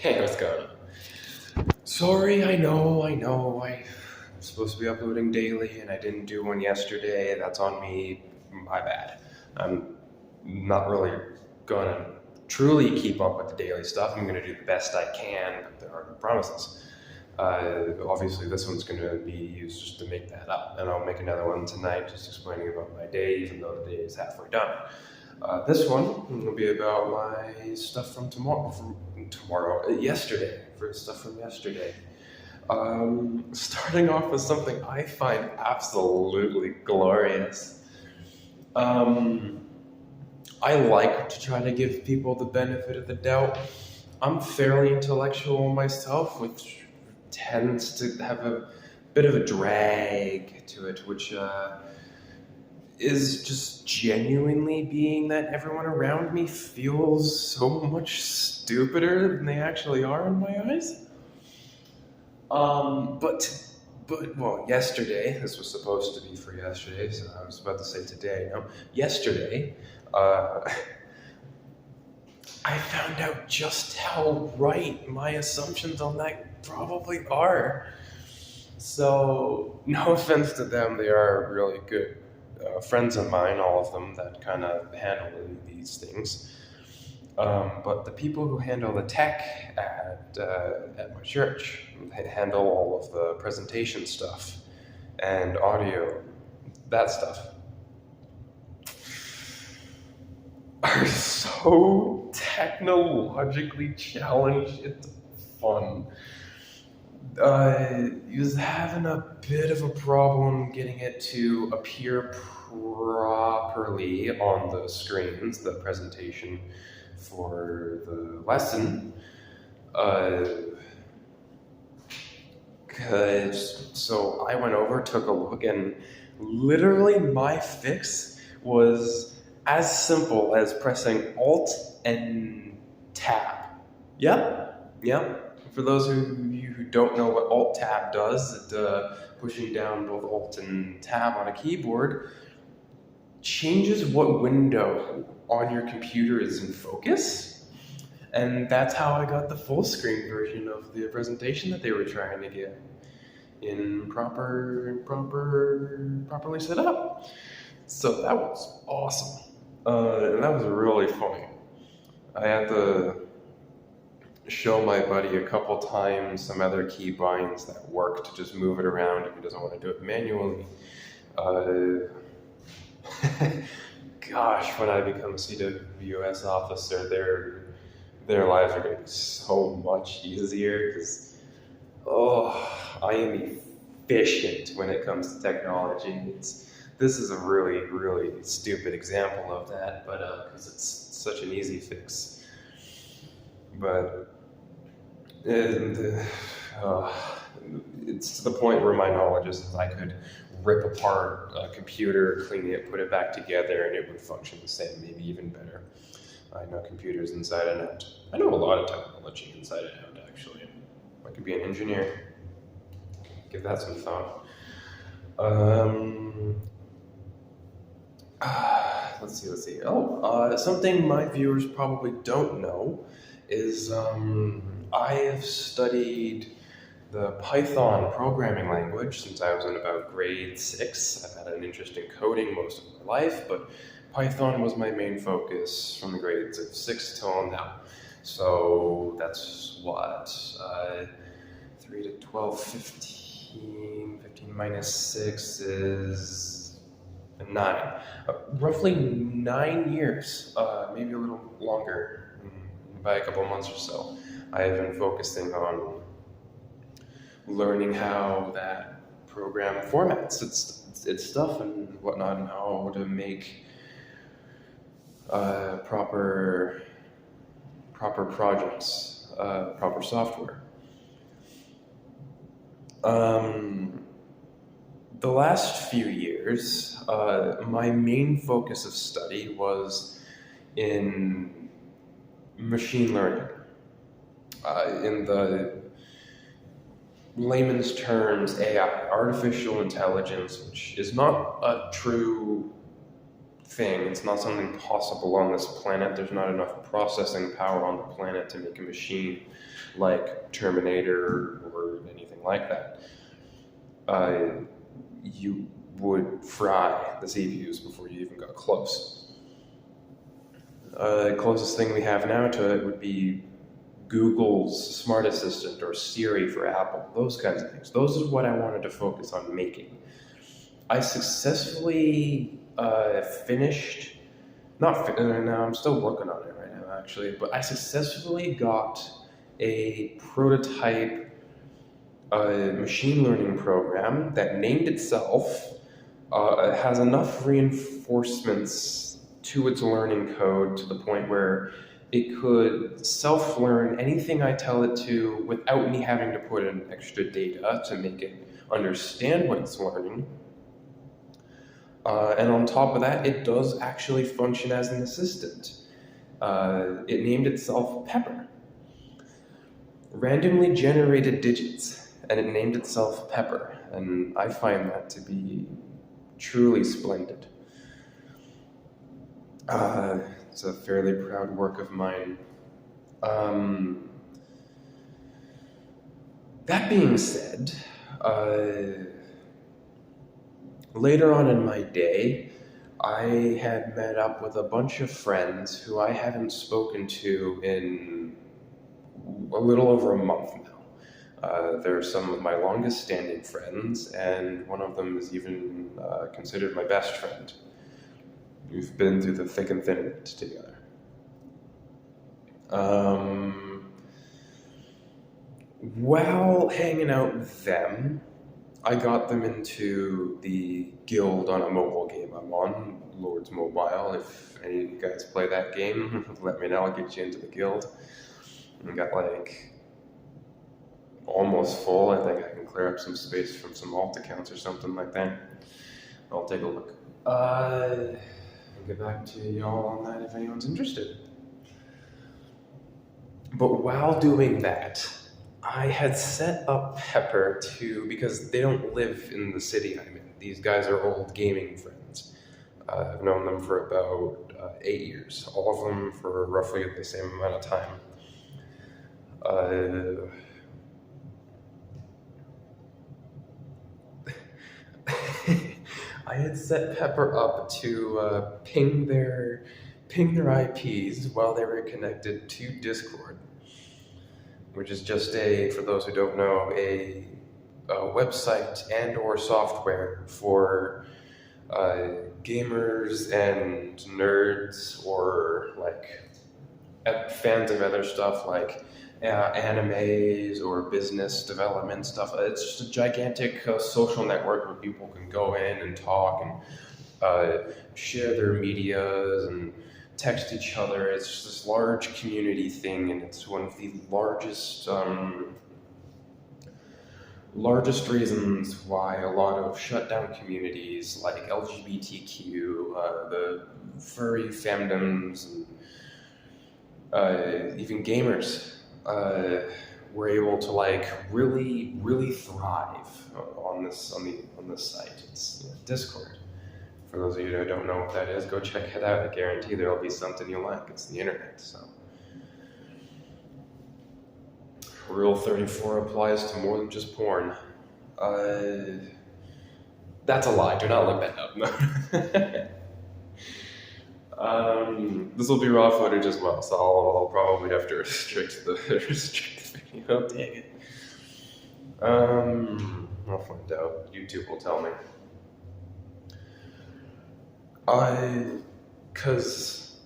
Hey, how's it going? Sorry, I know, I'm supposed to be uploading daily and I didn't do one yesterday. That's on me. My bad. I'm not really gonna truly keep up with the daily stuff. I'm gonna do the best I can, but there are no promises. Obviously, this one's gonna be used just to make that up, and I'll make another one tonight just explaining about my day, even though the day is halfway done. This one will be about my stuff from yesterday, for stuff from yesterday. Starting off with something I find absolutely glorious. Um, I like to try to give people the benefit of the doubt. I'm fairly intellectual myself, which tends to have a bit of a drag to it, which is just genuinely being that everyone around me feels so much stupider than they actually are in my eyes. But yesterday, this was supposed to be for yesterday, so I was about to say today. No, yesterday, uh, I found out just how right my assumptions on that probably are. So, no offense to them, they are really good friends of mine, all of them that kind of handle these things. But the people who handle the tech at my church, they handle all of the presentation stuff and audio, that stuff, are so technologically challenged. It's fun. He was having a bit of a problem getting it to appear properly on the screens, the presentation for the lesson. So I went over, took a look, and literally my fix was as simple as pressing Alt and Tab. Yep. For those of you who don't know what Alt Tab does, pushing down both Alt and Tab on a keyboard changes what window on your computer is in focus. And that's how I got the full screen version of the presentation that they were trying to get in properly set up. So that was awesome. And that was really funny. I had to show my buddy a couple times some other key binds that work to just move it around if he doesn't want to do it manually. Gosh, when I become a CWS officer, their lives are going to be so much easier because, I am efficient when it comes to technology. This is a really, really stupid example of that, but because it's such an easy fix. But it's to the point where my knowledge is I could rip apart a computer, clean it, put it back together, and it would function the same, maybe even better. I know computers inside and out. I know a lot of technology inside and out, actually. I could be an engineer. Give that some thought. Let's see. Something my viewers probably don't know is I have studied the Python programming language since I was in about grade 6. I've had an interest in coding most of my life, but Python was my main focus from the grades of 6 till now. So that's what, 3 to 12, 15 minus 6 is 9. Roughly 9 years, maybe a little longer, by a couple months or so. I have been focusing on learning how that program formats its stuff and whatnot, and how to make proper projects, proper software. The last few years, my main focus of study was in machine learning. In the layman's terms, AI, artificial intelligence, which is not a true thing. It's not something possible on this planet. There's not enough processing power on the planet to make a machine like Terminator or anything like that. You would fry the CPUs before you even got close. The closest thing we have now to it would be Google's Smart Assistant or Siri for Apple, those kinds of things. Those is what I wanted to focus on making. I successfully finished, no, I'm still working on it right now actually, but I successfully got a prototype machine learning program that named itself, has enough reinforcements to its learning code to the point where it could self-learn anything I tell it to without me having to put in extra data to make it understand what it's learning. And on top of that, it does actually function as an assistant. It named itself Pepper. Randomly generated digits, and it named itself Pepper. And I find that to be truly splendid. It's a fairly proud work of mine. That being said, later on in my day, I had met up with a bunch of friends who I haven't spoken to in a little over a month now. They're some of my longest standing friends, and one of them is even considered my best friend. We've been through the thick and thin of it together. While hanging out with them, I got them into the guild on a mobile game I'm on, Lord's Mobile. If any of you guys play that game, let me know, I'll get you into the guild. I got like almost full. I think I can clear up some space from some alt accounts or something like that. I'll take a look. I'll get back to y'all on that if anyone's interested. But while doing that, I had set up Pepper because they don't live in the city I'm in. These guys are old gaming friends. I've known them for about 8 years, all of them for roughly the same amount of time. I had set Pepper up to ping their IPs while they were connected to Discord, which is just for those who don't know, a website and or software for gamers and nerds or like fans of other stuff like animes or business development stuff. It's just a gigantic social network where people can go in and talk and share their medias and text each other. It's just this large community thing, and it's one of the largest reasons why a lot of shutdown communities like LGBTQ, the furry fandoms, and even gamers were able to like really thrive on this site. It's Discord. For those of you who don't know what that is, go check it out. I guarantee there'll be something you like. It's the internet, so. Rule 34 applies to more than just porn. That's a lie. Do not look that up. This will be raw footage as well, so I'll probably have to restrict the video. Dang it. I'll find out. YouTube will tell me. Because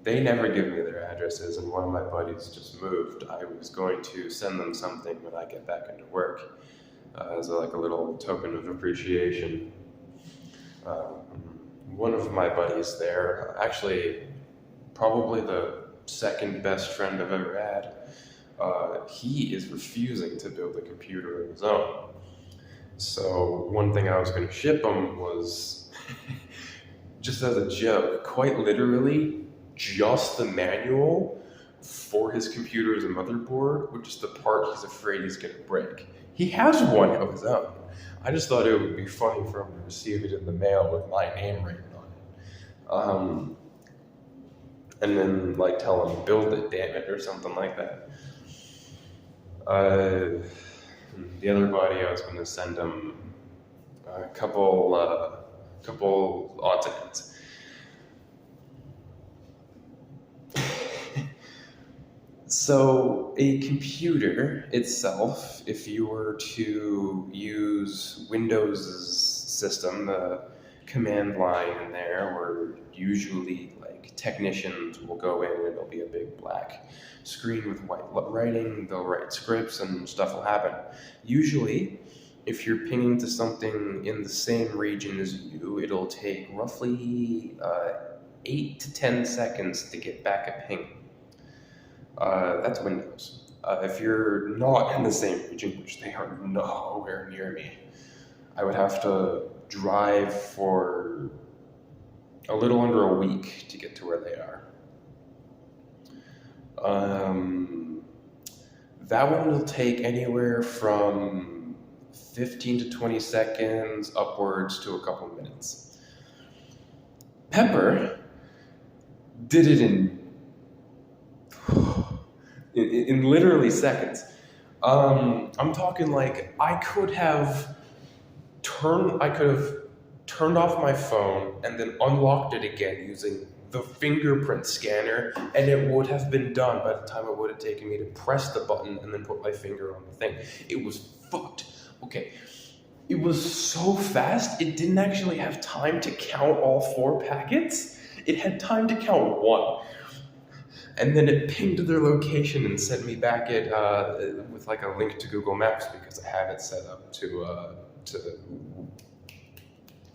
they never give me their addresses, and one of my buddies just moved. I was going to send them something when I get back into work, as a little token of appreciation. One of my buddies there, actually probably the second best friend I've ever had, he is refusing to build a computer of his own. So one thing I was going to ship him was, just as a joke, quite literally, just the manual for his computer as a motherboard, which is the part he's afraid he's going to break. He has one of his own. I just thought it would be funny for him to receive it in the mail with my name written on it. Um, and then like tell him, build it, damn it, or something like that. The other buddy, I was going to send him a couple odds and ends. So a computer itself, if you were to use Windows' system, the command line in there, where usually like technicians will go in and it'll be a big black screen with white writing, they'll write scripts and stuff will happen. Usually, if you're pinging to something in the same region as you, it'll take roughly 8 to 10 seconds to get back a ping. That's Windows. If you're not in the same region, which they are nowhere near me, I would have to drive for a little under a week to get to where they are. That one will take anywhere from 15 to 20 seconds upwards to a couple minutes. Pepper did it in literally seconds. I'm talking like I could have turned off my phone and then unlocked it again using the fingerprint scanner, and it would have been done by the time it would have taken me to press the button and then put my finger on the thing. It was fucked. Okay. It was so fast, it didn't actually have time to count all 4 packets. It had time to count 1. And then it pinged their location and sent me back it with like a link to Google Maps, because I have it set up to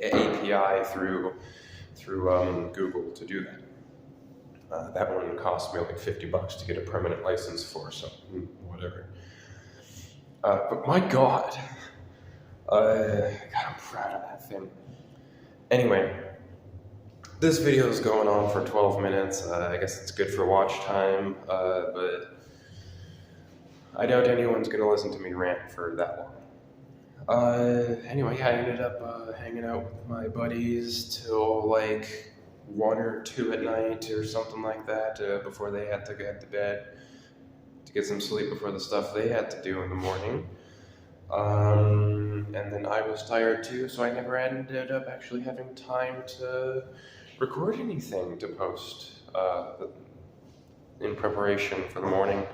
API through Google to do that. That one cost me like $50 to get a permanent license for, so whatever. But my God, I'm proud of that thing. Anyway. This video is going on for 12 minutes. I guess it's good for watch time, but I doubt anyone's going to listen to me rant for that long. Anyway, I ended up hanging out with my buddies till like 1 or 2 at night or something like that before they had to get to bed to get some sleep before the stuff they had to do in the morning. And then I was tired too, so I never ended up actually having time to record anything to post in preparation for the morning.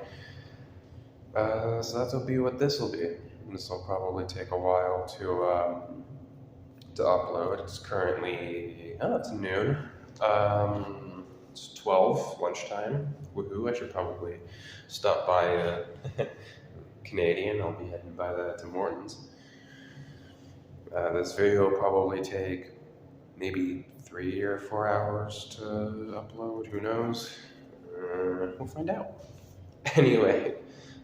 So that'll be what this will be. This will probably take a while to upload. It's currently, it's noon. It's 12, lunchtime. Woohoo, I should probably stop by Canadian. I'll be heading by the Tim Hortons. This video will probably take maybe 3 or 4 hours to upload, who knows? We'll find out. Anyway,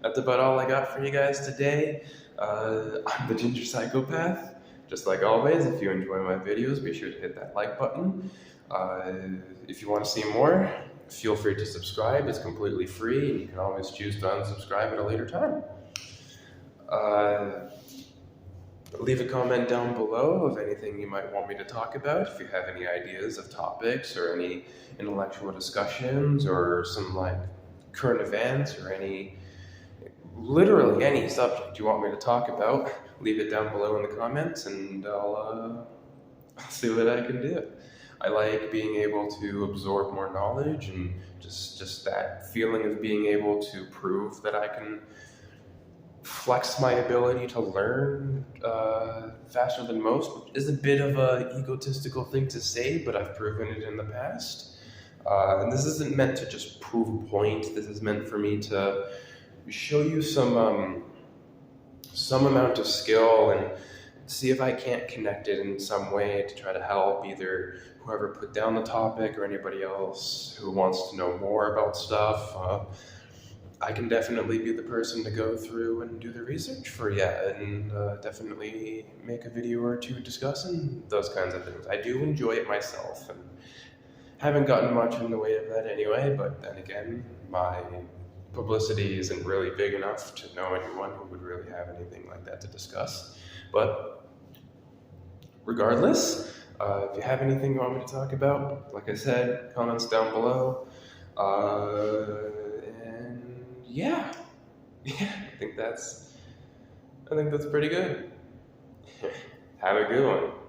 that's about all I got for you guys today. I'm the Ginger Psychopath. Just like always, if you enjoy my videos, be sure to hit that like button. If you want to see more, feel free to subscribe. It's completely free, and you can always choose to unsubscribe at a later time. Leave a comment down below of anything you might want me to talk about. If you have any ideas of topics or any intellectual discussions or some like current events or literally any subject you want me to talk about, leave it down below in the comments and I'll see what I can do. I like being able to absorb more knowledge, and just that feeling of being able to prove that I can flex my ability to learn faster than most, which is a bit of an egotistical thing to say, but I've proven it in the past. And this isn't meant to just prove a point. This is meant for me to show you some amount of skill and see if I can't connect it in some way to try to help either whoever put down the topic or anybody else who wants to know more about stuff. I can definitely be the person to go through and do the research for you, and definitely make a video or two discussing those kinds of things. I do enjoy it myself, and haven't gotten much in the way of that anyway, but then again, my publicity isn't really big enough to know anyone who would really have anything like that to discuss. But regardless, If you have anything you want me to talk about, like I said, comments down below. And yeah, yeah, I think that's pretty good. Have a good one.